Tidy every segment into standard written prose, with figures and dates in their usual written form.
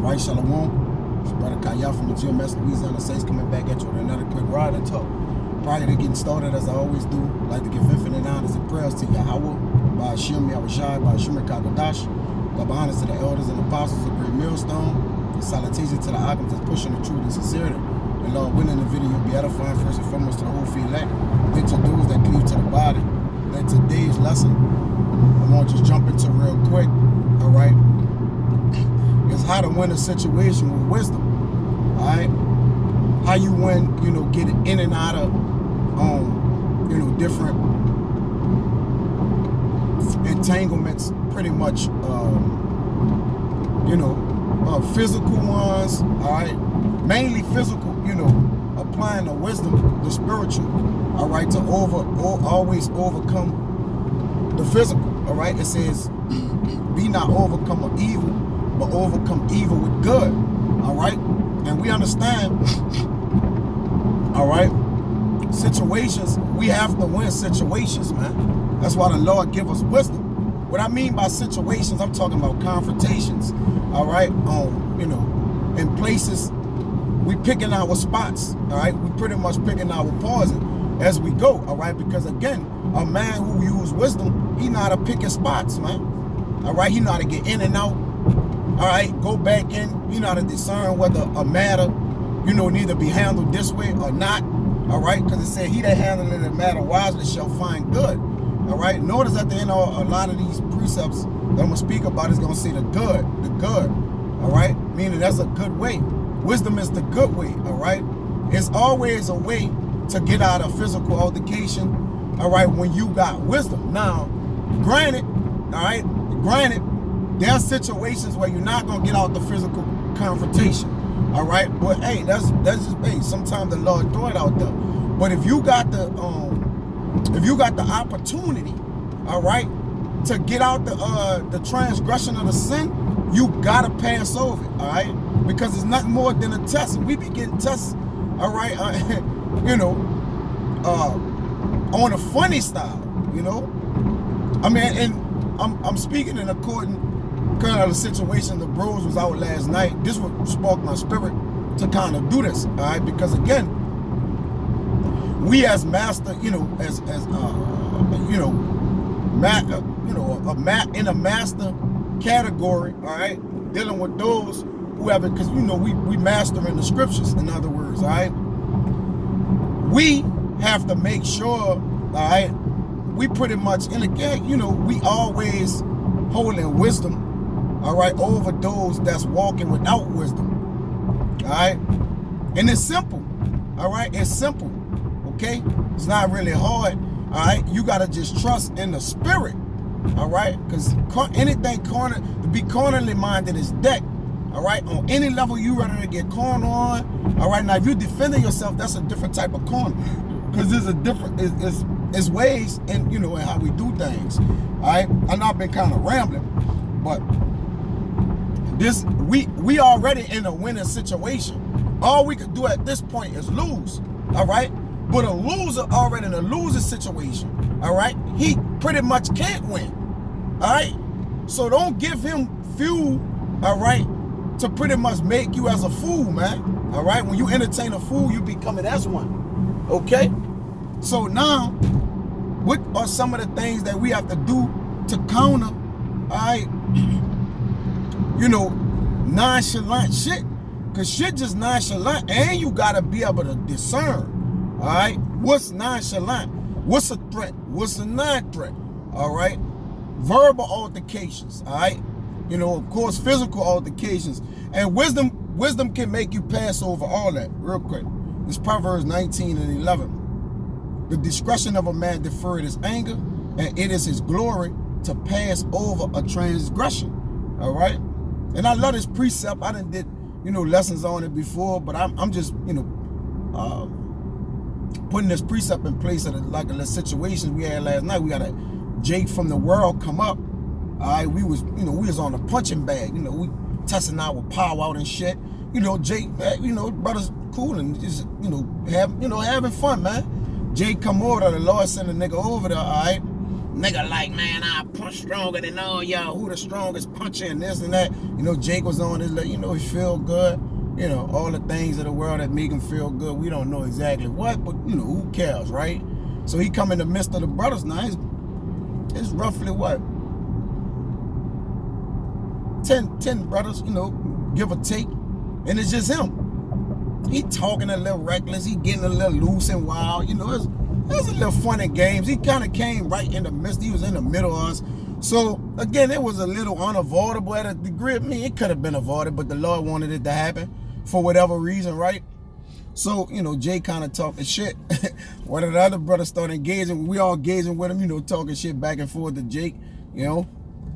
Right, Shalom. It's Brother Kaya from the GMS Louisiana Saints coming back at you with another quick ride and talk. Prior to getting started, as I always do, I'd like to give infinite honors and prayers to Yahweh, by Hashem Yahushai, by Hashem Kagadash. Double honors to the elders and apostles of Great Millstone. And salutation to the Agams that's pushing the truth and sincerity. And Lord, winning the video, be edifying first and foremost to the whole field elect, then to those that cleave to the body. Then today's lesson, I want to just jump into real quick, all right? Is how to win a situation with wisdom, all right? How you win, get in and out of, different entanglements, pretty much, physical ones, all right? Mainly physical, applying the wisdom, the spiritual, all right, to always overcome the physical, all right? It says, be not overcome of evil, but overcome evil with good, all right? And we understand, all right, situations, we have to win situations, man. That's why the Lord give us wisdom. What I mean by situations, I'm talking about confrontations, all right? In places, we picking our spots, all right? We pretty much picking our poison as we go, all right? Because again, a man who uses wisdom, he know how to pick his spots, man. All right, he know how to get in and out. All right, go back in. You know how to discern whether a matter, need to be handled this way or not. All right, because it said, he that handleth the matter wisely shall find good. All right, notice at the end of a lot of these precepts that I'm going to speak about is going to say the good. All right, meaning that's a good way. Wisdom is the good way. All right, it's always a way to get out of physical altercation. All right, when you got wisdom. Now, granted, there are situations where you're not gonna get out the physical confrontation, all right? But hey, that's just sometimes the Lord throw it out there. But if you got the opportunity, all right, to get out the transgression of the sin, you gotta pass over it, all right? Because it's nothing more than a test. And we be getting tests, all right, on a funny style, I mean, and I'm speaking in according kind of the situation. The bros was out last night. This would spark my spirit to kind of do this, all right? Because again, we as master, in a master category, all right, dealing with those who have it, because we master in the scriptures. In other words, all right, we have to make sure, all right, we pretty much, and again, we always holding wisdom, all right, over those that's walking without wisdom, all right? And it's simple, all right? It's simple, okay? It's not really hard, all right? You got to just trust in the spirit, all right? Because anything to be carnally minded is dead, all right? On any level you ready to get cornered on, all right? Now, if you're defending yourself, that's a different type of corner, because there's a different, it's ways in, in how we do things, all right? I know I've been kind of rambling, but this, we already in a winning situation. All we could do at this point is lose, all right? But a loser already in a losing situation, all right? He pretty much can't win, all right? So don't give him fuel, all right, to pretty much make you as a fool, man, all right? When you entertain a fool, you becoming as one, okay? So now, what are some of the things that we have to do to counter, all right, nonchalant shit? Because shit just nonchalant, and you got to be able to discern, all right, what's nonchalant, what's a threat, what's a non-threat, all right? Verbal altercations, all right? Of course, physical altercations. And wisdom can make you pass over all that real quick. It's Proverbs 19:11. The discretion of a man deferred his anger, and it is his glory to pass over a transgression, all right? And I love this precept. I done did, lessons on it before, but I'm just, putting this precept in place of like the situations we had last night. We got a Jake from the world come up, all right? We was, we was on a punching bag, we testing our power out and shit. Jake, brothers cool and just, having fun, man. Jake come over there, the Lord sent a nigga over there, all right? Nigga like, man, I punch stronger than all y'all. Who the strongest puncher and this and that. You know, Jake was on his, you know, he feel good. You know, all the things of the world that make him feel good. We don't know exactly what, but, you know, who cares, right? So he come in the midst of the brothers now. It's roughly what? 10 brothers, you know, give or take. And it's just him. He talking a little reckless. He getting a little loose and wild. You know, it's a little fun in games. He kind of came right in the midst. He was in the middle of us. So, again, it was a little unavoidable at a degree. I mean, it could have been avoided, but the Lord wanted it to happen for whatever reason, right? So, you know, Jay kind of talking shit. One of the other brothers started engaging. We all engaging with him, you know, talking shit back and forth to Jake, you know.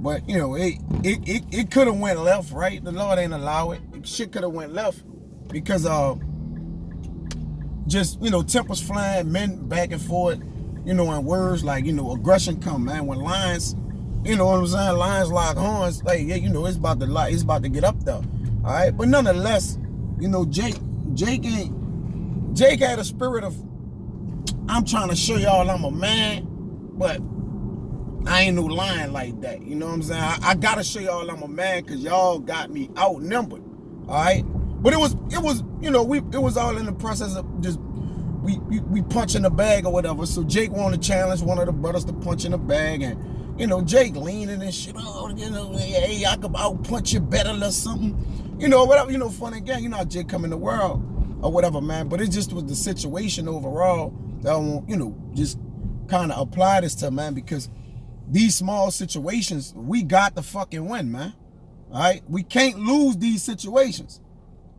But, you know, it could have went left, right? The Lord ain't allow it. Shit could have went left because just, you know, tempers flying, men back and forth, you know, and words like, you know, aggression come, man. When lions, you know what I'm saying, lions lock horns, like, yeah, you know, it's about to get up there, all right? But nonetheless, you know, Jake had a spirit of, I'm trying to show y'all I'm a man, but I ain't no lion like that. You know what I'm saying? I gotta show y'all I'm a man because y'all got me outnumbered. All right. But it was, you know, it was all in the process of just we punch in the bag or whatever. So Jake wanted to challenge one of the brothers to punch in the bag, and you know, Jake leaning and shit. Oh, you know, hey, I could out punch you better or something. You know, whatever. You know, fun and game. You know how Jake come in the world or whatever, man. But it just was the situation overall that I want, you know, just kind of apply this to, man, because these small situations, we got to fucking win, man. All right? We can't lose these situations.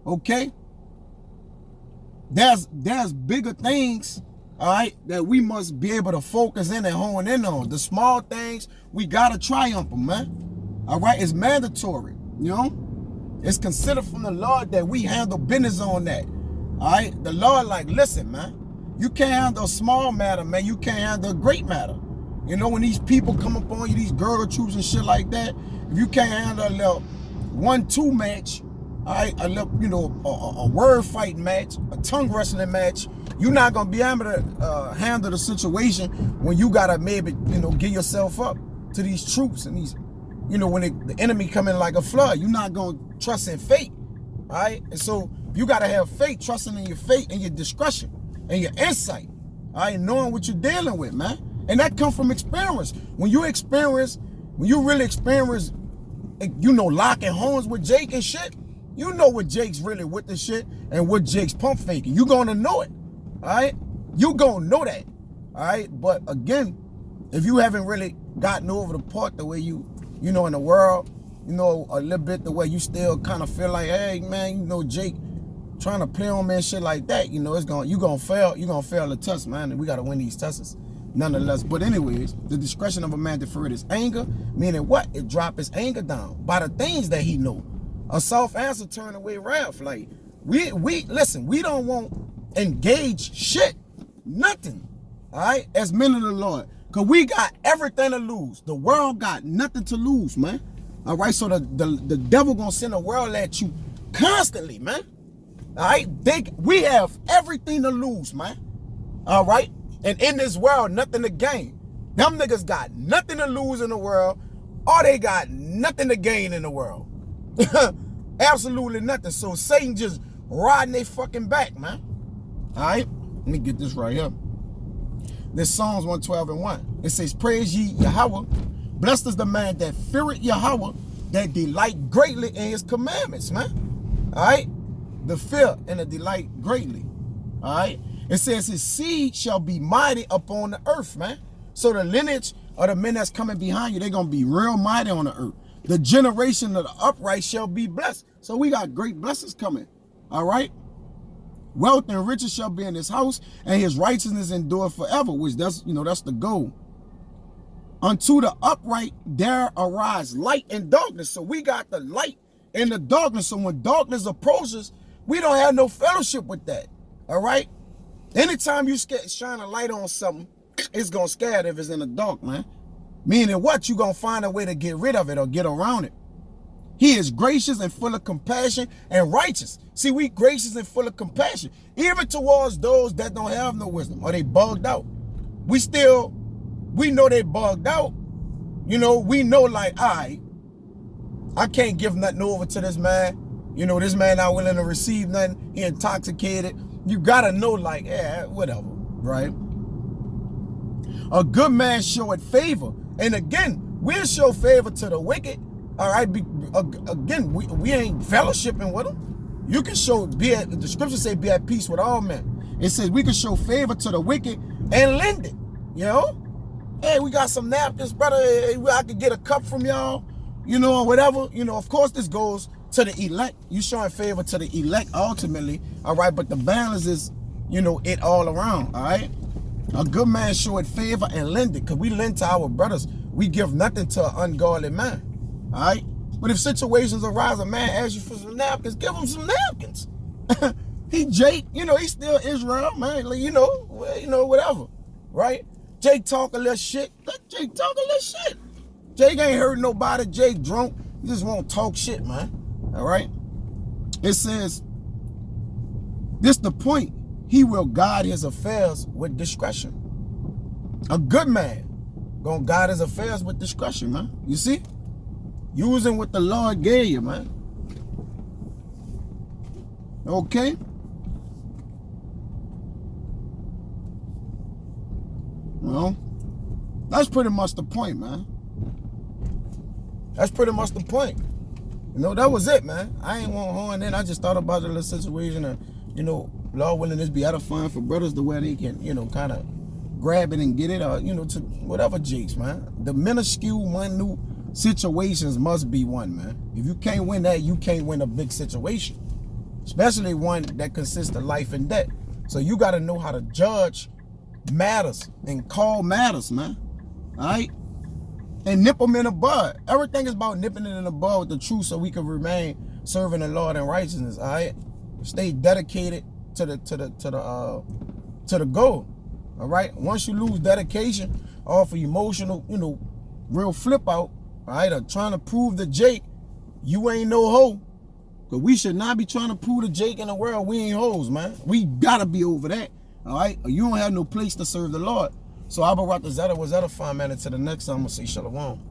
Okay? There's bigger things, all right, that we must be able to focus in and hone in on. The small things, we got to triumph them, man. All right? It's mandatory, you know? It's considered from the Lord that we handle business on that. All right? The Lord like, listen, man, you can't handle a small matter, man. You can't handle a great matter. You know, when these people come up on you, these girl troops and shit like that, if you can't handle a little 1-2 match, all right, a little, you know, a word fight match, a tongue wrestling match, you're not gonna be able to handle the situation when you gotta maybe, you know, give yourself up to these troops and these, you know, when the enemy come in like a flood, you're not gonna trust in fate, all right? And so you gotta have faith, trusting in your fate and your discretion and your insight, all right, knowing what you're dealing with, man. And that comes from experience. When you really experience, you know, locking horns with Jake and shit, you know what Jake's really with the shit and what Jake's pump faking. You gonna know it, all right? You gonna know that, all right? But again, if you haven't really gotten over the part the way you know, in the world, you know, a little bit the way you still kind of feel like, hey, man, you know, Jake trying to play on me and shit like that, you know, you're gonna fail the test, man, and we gotta win these tests. Nonetheless, but anyways, the discretion of a man deferred his anger, meaning what? It dropped his anger down by the things that he know. A soft answer turn away wrath. Like, we listen, we don't want engage shit, nothing, all right, as men of the Lord, because we got everything to lose. The world got nothing to lose, man, all right? So the devil gonna send a world at you constantly, man, all right? We have everything to lose, man, all right? And in this world, nothing to gain. Them niggas got nothing to lose in the world, or they got nothing to gain in the world. Absolutely nothing. So Satan just riding their fucking back, man. All right? Let me get this right here. This Psalms 112:1. It says, praise ye Yahweh. Blessed is the man that feareth Yahweh, that delight greatly in his commandments, man. All right? The fear and the delight greatly. All right? It says his seed shall be mighty upon the earth, man. So the lineage of the men that's coming behind you, they're going to be real mighty on the earth. The generation of the upright shall be blessed. So we got great blessings coming. All right. Wealth and riches shall be in his house, and his righteousness endure forever, which that's the goal. Unto the upright there arise light and darkness. So we got the light and the darkness. So when darkness approaches, we don't have no fellowship with that. All right. Anytime you shine a light on something, it's going to scare it if it's in the dark, man. Meaning what? You going to find a way to get rid of it or get around it. He is gracious and full of compassion and righteous. See, we gracious and full of compassion, even towards those that don't have no wisdom or they bugged out. We still we know they bugged out. You know, we know like, all right, I can't give nothing over to this man. You know, this man not willing to receive nothing. He intoxicated. You gotta know like, yeah, whatever, right? A good man showeth favor. And again, we'll show favor to the wicked. All right, again, we ain't fellowshipping with them. You can show, the scriptures say be at peace with all men. It says we can show favor to the wicked and lend it, you know? Hey, we got some napkins, brother. Hey, I could get a cup from y'all, you know, or whatever. You know, of course, this goes to the elect. You showing favor to the elect ultimately, all right? But the balance is, you know, it all around, all right? A good man showeth favor and lend it, because we lend to our brothers. We give nothing to an ungodly man, all right? But if situations arise, a man asks you for some napkins, give him some napkins. He Jake, you know, he's still Israel, man. Like, you know, whatever, right? Jake talk a little shit. Let Jake talk a little shit. Jake ain't hurt nobody. Jake drunk. He just won't talk shit, man. All right? It says, this the point. He will guide his affairs with discretion. A good man gonna guide his affairs with discretion, man. You see? Using what the Lord gave you, man. Okay? Well, that's pretty much the point, man. That's pretty much the point. You know, that was it, man. I ain't want to horn in. I just thought about the little situation and, you know, Lord willing, this be edifying for brothers the way they can, you know, kind of grab it and get it, or, you know, to whatever jakes, man. The minuscule, minute situations must be won, man. If you can't win that, you can't win a big situation, especially one that consists of life and death. So you got to know how to judge matters and call matters, man. All right? And nip them in the bud. Everything is about nipping it in the bud with the truth so we can remain serving the Lord in righteousness. All right? Stay dedicated to the goal. All right? Once you lose dedication off of emotional, you know, real flip out, all right, or trying to prove to Jake you ain't no hoe. Because we should not be trying to prove to Jake in the world we ain't hoes, man. We gotta be over that. All right? Or you don't have no place to serve the Lord. So Abba Ratha Zeta was edifying, man. Until the next time, I'm going to say shalom.